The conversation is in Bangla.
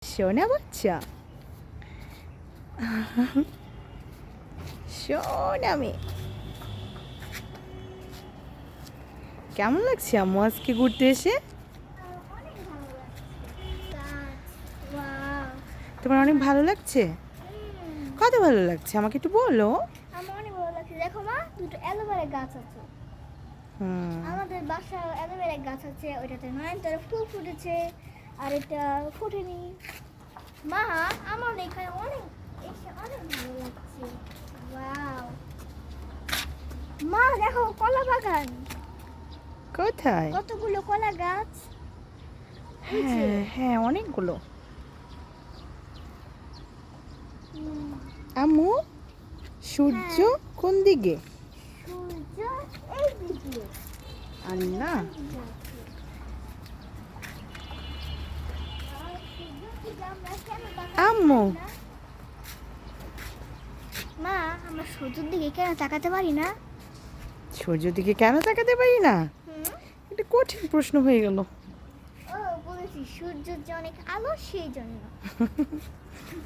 সোনা বাচ্চা সোনা মেয়ে, কেমন লাগছে আম্মু আজকে ঘুরতে এসে? তোমার অনেক ভালো লাগছে? কত ভালো লাগছে আমাকে একটু বলো। আমার অনেক ভালো লাগছে। দেখো মা, দুটো অ্যালোভেরা গাছ আছে। আমাদের বাসায় অ্যালোভেরা গাছ আছে, ওইটাতে নয়নতারা ফুল ফুটেছে আর এটা ফোটেনি। মা, আমার এখানে অনেক এসে অনেক ভালো লাগছে। ওয়াও মা, দেখো কলা বাগান, কোথায়? কতগুলো কলা গাছ। হ্যাঁ হ্যাঁ, অনেকগুলো। আম্মু, সূর্য কোন দিকে? সূর্য এই দিকে। আল্লাহ, আম্মু। মা, আমরা সূর্যের দিকে কেন তাকাতে পারি না? সূর্যের দিকে কেন তাকাতে পারি না? এটা কঠিন প্রশ্ন হয়ে গেল। ও, বলেছি সূর্যের যে অনেক আলো সেই জন্য।